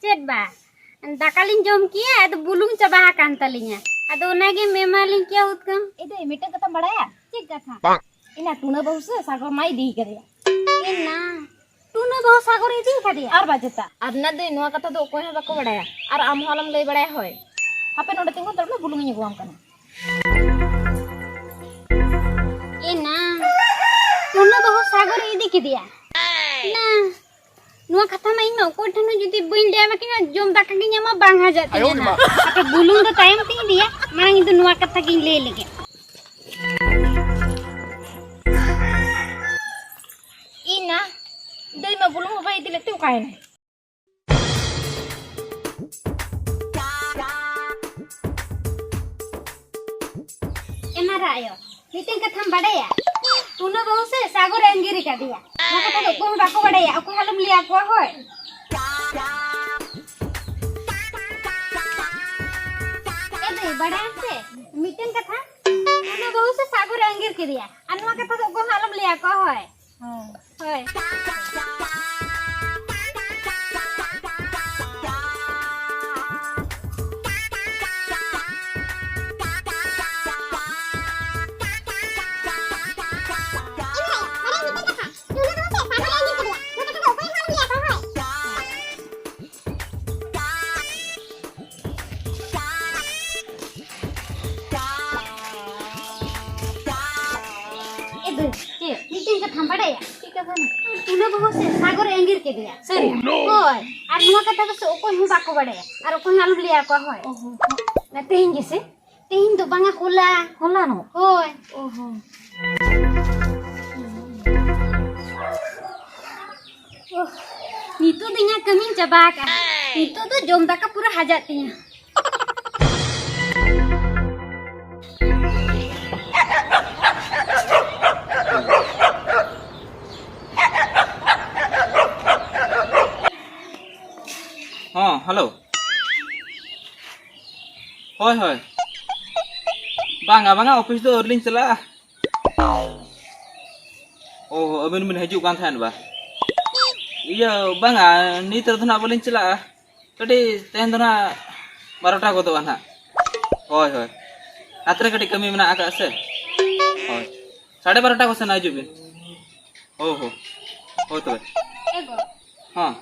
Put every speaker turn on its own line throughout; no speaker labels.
चेत बा दाकालिन जम किया अद बुलुंग चबा कान तलिया अद ओनागे मेमालिन किया उतकम
इदे मिटे कथा बड़ाया
चेक कथा
इना टूना बहु से सागर माई दी करे
इना टूना बहु सागर इदी कदिया
आर बाजता आर ना दे नोआ कथा दो कोई बाको बड़ाया आर आम हलम लई बड़ाया होय हापे नोडे तिंगो तोड़ में बुलुंग गुआम कना
इना टूना बहु सागर इदी कदिया ना नुआ कथा मा इमा को ठनो जुदी बइन ले माकिना जोम दाका के न्यामा बांगा जाते ना अटे बुलुंग द टाइम ती दिया मांग इदु नुआ कथा के ले लेगे
इना दई मा बुलुंग बाई दिले तू काहे ना
एमारा आयो मीटिंग कथा बड़ाया टूना बहु से सागर अंगिरी का दिया नुआ कथा दो को बाको बड़ाया अको हालम लिया को होय बड़ा से मीटिंग कथा टूना बहु से सागर अंगिर के दिया अनुआ कथा दो को हालम लिया को होय होय मीटिंग कथा बड़ाया ठीक है ना टूना बहु से सागर अंगिर के दिया सर होय आर नुआ कथा तो ओको हु बाको बड़ाया आर ओको हालम लिया को होय ओहो ना तेहिं जैसे तेहिं दो बांगा होला
होला नो
होय
ओहो
नितो दिना कमी चबा का नितो तो जोम दाका पूरा हजात तिया
हाँ हेलो होय होय बांगा बांगा ऑफिस दो अर्लिंग चला ओ अबिन बिन हजू कान थान बा इया बांगा नी तर धना बोलिन चला कटी तेन धना 12टा को तो ना होय होय रात्रे कटी कमी मना आका से होय 12:30 को से ना हजू बिन हो तो
एगो
हाँ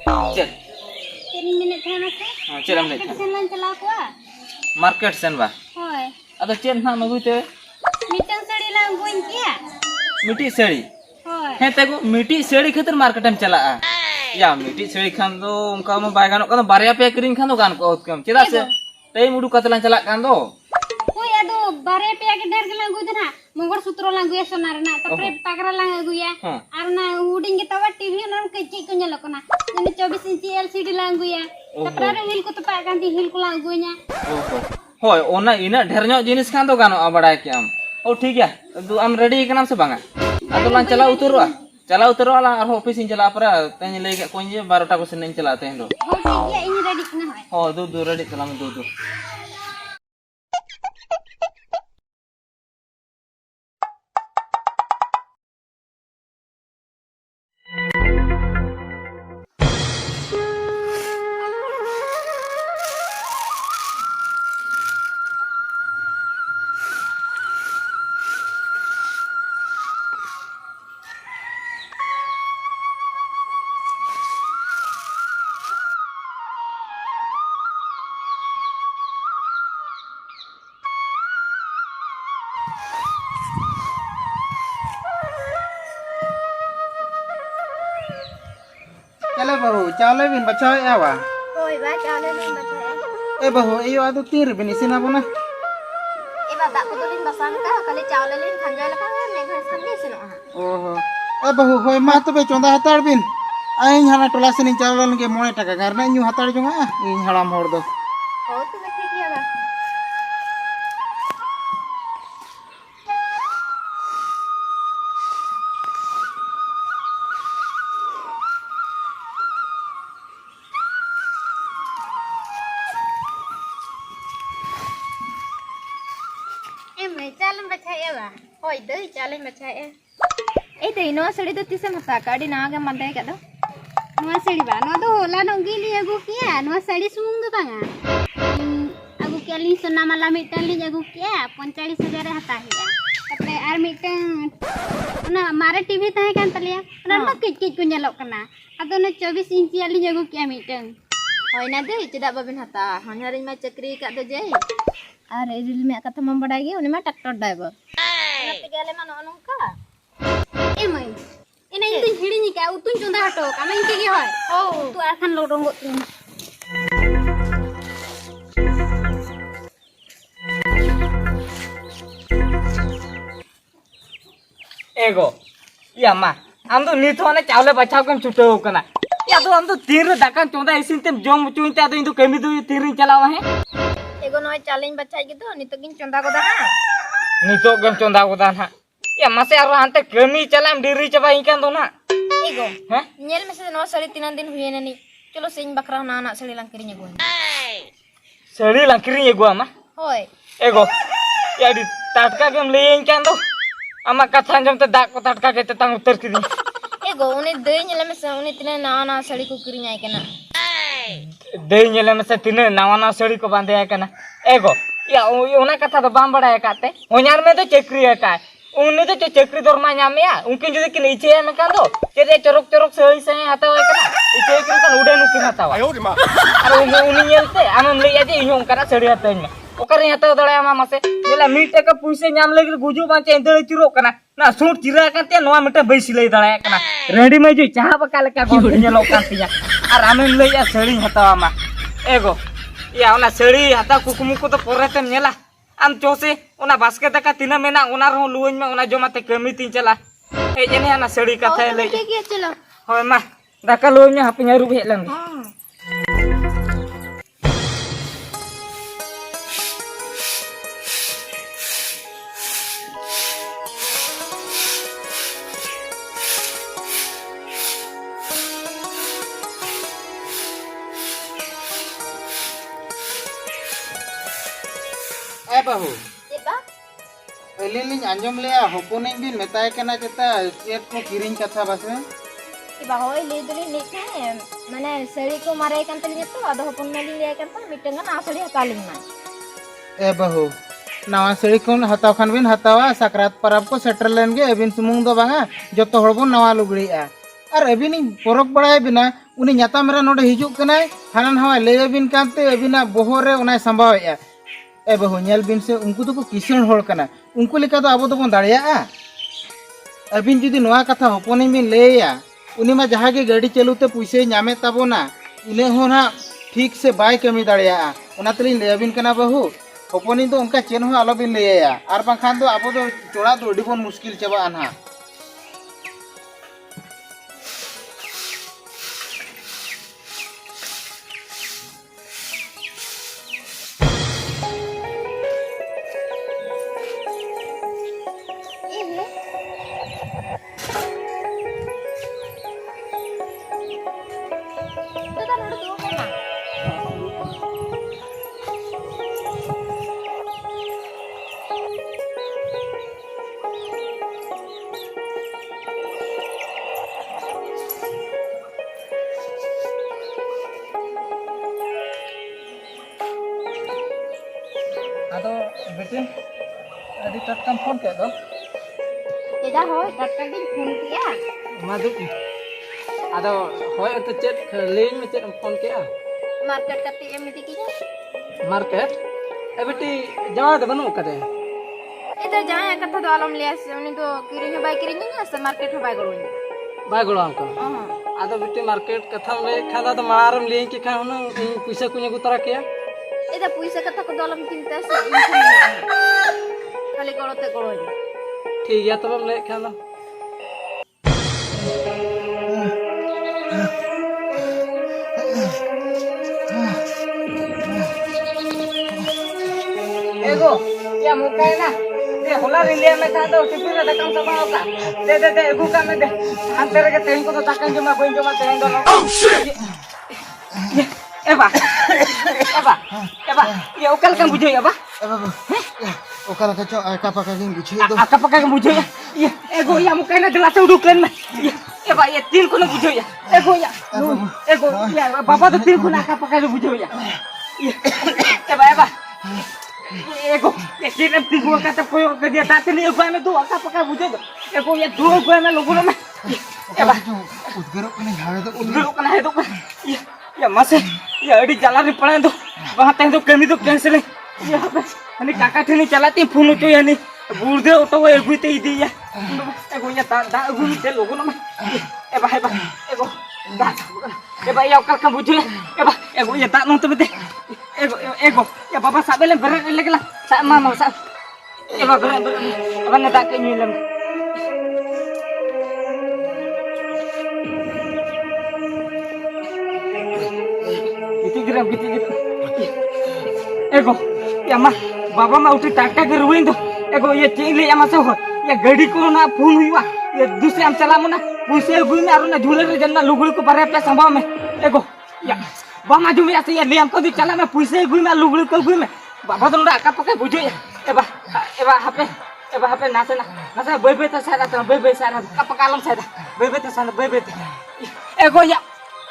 चल
3 मिनट थाना से
हां चल हम नहीं
सेन चला को
मार्केट सेन बा
होय
अदा चेन ना मगुते
मीटिंग सड़ी ला गोइन किया
मिटी सेड़ी
होय
हे तेगो मिटी सेड़ी खातिर मार्केट में चला या मिटी सेड़ी खान दो उनका म बाय गानो कदम बारिया पे करिन खान दो गान को कम चेदा से तई मुडू कतला चला कान दो
कोई अदो बारे पे के डेर के गुदना मंगल सूत्र ला गुया सोनार ना तपरे पागरा ला गुया आर ना उडिंग के तवा टीवी ना कच्ची को नेलो कना ने 24 इंच एलसीडी ला गुया तपरे हिल को तो पा गांधी हिल को ला गुया
ओहो होय ओना इना ढेरनो जिनिस खान दो गानो बड़ाय के आम ओ ठीक है तू आम रेडी कनाम से बांगा अतो ला चला उतरवा ला और ऑफिस इन चला पर तने ले के कोन जे 12टा को से नहीं चला तेन दो
हो ठीक है इन रेडी कना है
हो दो रेडी चला में दो
चले बहू चावले बिन बचाओ आवा
होय बा चाले नहीं बचा
ए बहू ए आदो तीर बिन इसिना बना
ए बा को
दिन बसान का खाली चावल लेन खंजा लगा मैं घर संगे सिनो हां
ओहो ए बहू होय मा तबे चोंदा हतार बिन आइन हाना टोला सेनि चावल के 9 टाका गारना न्यू हतार जोंगा इन हड़ाम होड़ दो
हो तो ठीक है बा
em mày cha lên bạch chạy em à hồi tới cha lên bạch chạy em
ए तो इनो सड़ी तो तिसे मता काडी ना के मंदे का दो
nua sari ba nua do hola no gili agu kia nua sari sumung do banga agu kia li sona mala mitan li agu kia 45,000 hata hiya tapre ar mitan na mare tv tahe kan taliya na ma kit kit ko nyelok kana ado na 24 inci ali agu kia mitan
होय ना दे चेदा bobbin हता हनहरी में चक्री का दो जे और रिल में कथा मम बड़ा गे उनी में ट्रैक्टर ड्राइवर नते गेले मन अनुका
em mày ina itu hiri ni ka utun chunda hato kama inke ge hoy tu ar khan lorong go tu
एगो या मा आम तो नित होने चावले बचाव कम छुटो कना या तो हम तो तीन रे दाका चोंदा इसिन तेम जोम चुइन ते तो इन तो कमी दो तीन रे चलावा है
एगो नय चालेंज बचाई के दो नि तो गिन चंदा को दा
नितो गम चोंदा गोदा ना या मासे आरो हांते कमी चलाम डिरी चबा इकान दो ना
एगो
हैं
नेल में से नो सड़ी 3 दिन हुए ननी चलो सिंह बकरा ना ना सड़ी लंकरी गो
सड़ी लंकरी एगो आमा
होय
एगो या डी टाटका गम ले इकान दो आमा कथा जम ते दाक को टाटका के ते तांग उतर किदी
एगो उनी दई नेल में से उनी तिने ना ना सड़ी को किरी आय केना
दई नेले में से तिने नावा ना सड़ी को बांधे आय कना एगो या ओना कथा तो बाम बड़ा काते ओ냐र में तो चक्री है का उन्हें तो चक्री दौर में नामिया उनके जो कि नीचे है मैं कांदो चेदे चरक चरक सही सही हता है कना इसे कि कन उड़े नुकी हता है अरे उन्हें नेलते आम ले जे इहो करा सड़ी हता में ओकरे हता दड़े आमा मासे जेला मीट का पैसे नाम लगे गुजु बाचे इंदे चिरो कना ना सूट चिरा काते नोआ मीट बैसी ले दड़े कना रेडी में जो चाहा बका लका गो नेलो कांतिया और आम ले या सड़ी हता मा एगो या ओना सड़ी हता कुकुमु को तो पोरेते नेला आम चोसे ओना बास्केट का तिना मेना ओना रो लुइन में ओना जमाते कमी तीन चला ए जने ना सड़ी कथा ले
ठीक है चलो
होय मा दाका लुइन में हपिया रुब हेलन
ए बहू
एबा
अलिन लिन अंजम लेया होपोनिन बिन मेताय केना चेता चेत को किरिंग कथा बसे
एबा होय ले दली निके माने सड़ी को मारे कान तली तो आदो हपन में ले कान तो मिटंगा ना सड़ी हकालिन मा
ए बहू नवा सड़ी कोन हताव खान बिन हतावा सकरात परब को सेटर लेन गे अबिन सुमुंग दो बांगा जतो हड़बो नवा लुगड़ीआ और अबिन परब बड़ाय बिना उनी न्याता मेरा नोडे हिजुक कनाय हानन हवा ले अबिन कांते अबिना बोहरे उनाय संभावया ए बहू नेल बिन से उनको तो किसान होड़ कना उनको लेका तो आबो तो बन दाड़िया अबिन जुदी नवा कथा होपोनी बिन लेया उनी मा जहां के गाड़ी चलुते पैसे नामे ताबोना इने हो ना ठीक से बाय कमी दाड़िया ओना तलिन ले अबिन कना बहू होपोनी तो उनका चेन हो आलो बिन लेया आर बाखान तो आबो तो चोड़ा तो अडी बन मुश्किल चबा अनहा
दादा नोड दो होना
आदो बेटे अभी तक कम फोन कर दो
एदा होय टटका गिन फोन किया
मा दु आदो होय तो चेक लेन में चेक फोन किया
मार्केट कते एमिति की
मार्केट ए बेटी जमा दे बनु कदे
एदा जाय कथा तो आलम ले आसे उनी तो किरिंग बाय किरिंग ना से मार्केट हो बाय गरोई
बाय गोलो अंकल
हां
आदो बेटी मार्केट कथा ले खादा तो मारम ले के खा न पैसा कुने गुतरा किया
एदा पैसा कथा को दलम चिंता से खाली ᱛᱮ ᱜᱚᱲᱚᱧ ᱢᱮ
ठीक गया तब ले खाना एगो क्या मुका है ना दे होला रिले में था तो टिफिन में दकम सब होगा दे एगो का में दे अंतर के तेन को तो दकम जमा कोई जमा तेन दोनों एबा ये ओकल का बुझो एबा
ए बाबू ओकरा के चो आका पका के बुझी दो
आका पका के बुझो ये एगो या मुका ना दिला से उड़ुक लेन में एबा ये तीन को ना बुझो या एगो या बाबा तो तीन को ना आका पका के बुझो या एबा एगो ये तीन तीन को का तो कोई के दिया ताते नहीं एगो में दो आका पका बुझो दो एगो ये दो एगो में लोगों में एबा
उदगरो कने हावे तो
उधर कना है तो ये मसे ये अड़ी चला रे पड़े तो वहां तक तो कमी तो कैंसिल है ये हनी काका ठनी चलाती फोन तो यानी बुर्दे ऑटो ए गुते दी या एगो या दा गुन दे लोगो ना एबा एगो दा एबा या कल का बुझले एगो या दा नो तो बते एगो या बाबा साबेले बर लगला सा मामा सा एबा बर एबा ना दा के नीलम gitu ego ya mah baba mah uti tak tak ruin tuh ego ya cingli ya masa ho ya gadi ko na phun huwa ya dusre am chala mona puise gu me aruna dhule re janna lugul ko pare pe sambhav me ego ya bama ju me ase ya liam ko di chala me puise gu me lugul ko gu me baba to aka pake bujo ya eba hape nasa bebe ta sara ta bebe sara kapakalam sada bebe ta sana bebe ego ya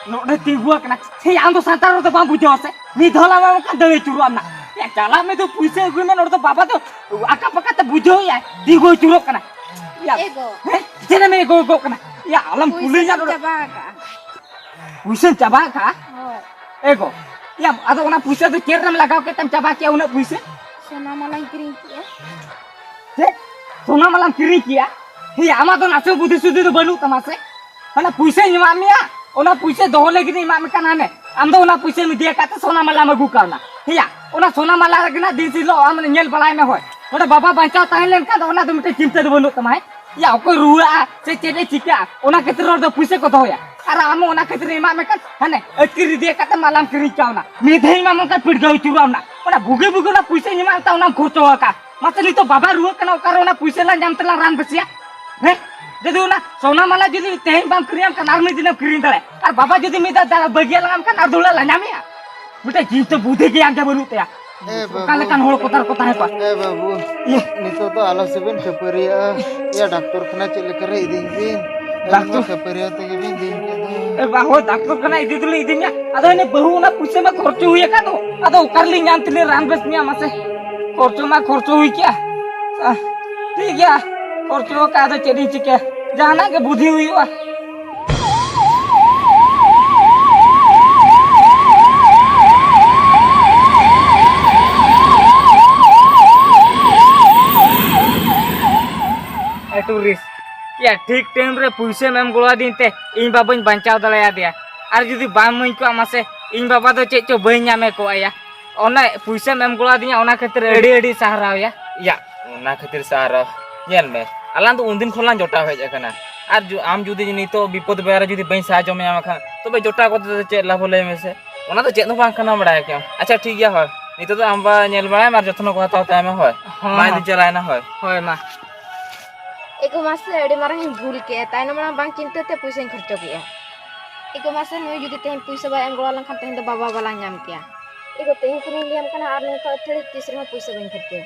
no de tigua kena he ando santaro to bam bujo ase ni dhola ma ka dele churu amna ya chala me to puise gu me no to baba to aka paka ta bujo ya tigo churu kena ya
ego
jena me go kena ya alam puli ya puise chaba ka ego ya ado ona puise to ker ram lagao ke tam chaba ke una puise
सोना माला किरिंग किया
he sona malam kiri kia he ama to naso budhi sudhi to banu tamase ona puise ni mamia ona puise doho lagi ni mam kana ne amdo ona puise mi dia kata sona mala magu kana hiya ona sona mala ragna din si lo amne nyel balai me hoy oda baba bancha tahen len ka ona to mite cinta do banu tamai ya ko ruwa se chede chika ona ketre do puise ko doya ara amo ona ketre mam ka hane akiri dia kata malam kiri kauna mi dhei mam ka pidgau churamna ona buge na puise ni mam ta ona khocho ka matli to baba ruwa kana karo ona puise la jam tela ran besia he jadi una sona mala jadi teh bam kriam kan armi dina krim dale ar baba jadi minta dala bagian ngam kan ardula la nyami ya beta jinto budhe ke yang baru te ya kale kan hol kotar kota he pa
ए बाबू नितो तो आला seven Khapariya या doctor खाना चले करे दिन दिन doctor Khapariya ते के दिन दिन
e baho doctor kana idi dulu idinya ado ne bahu na puise ma khorcho huye ka to ado ukarli nyam tile ran bes nya mase khorcho hui kya ठीक है khorcho ka ado chedi chike jana ke budhi hui wa tourist या ठीक time रे पुइसे ma'am गोला दिनते इन बाबाñ बांचाव दलाया दिया are जुदी balm मई को आमासे इन बाबा तो चे चो बई नामे को आया ओना पुइसे मेम गोला दिया ओना खातिर एडी एडी सहाराव या ओना खातिर सहाराव नेल में अलान तो उन दिन खोलान जोटा हेज अकना आर जो आम जुदी नितो विपद बेरा जुदी बई साहाय्य में आमखा तबे जोटा को चे लाभ ले मेसे ओना तो चे नो बां खाना बड़ा के अच्छा ठीक गया होय नितो तो आमबा नेल बड़ा मार जतन को हताव ताय में होय माय दिन चलायना होय मा
एको मासे अड़ी मारंग भूल के ताइनो मना बांग चिंता ते पैसा खर्चो किया एको मासे नुई जुदी तेन पैसा बा एम गोला लंखा तेन तो बाबा वाला नाम किया एको तेन कुनी लियम कना आर नुका थोड़ी तीसरे में पैसा बन खर्चो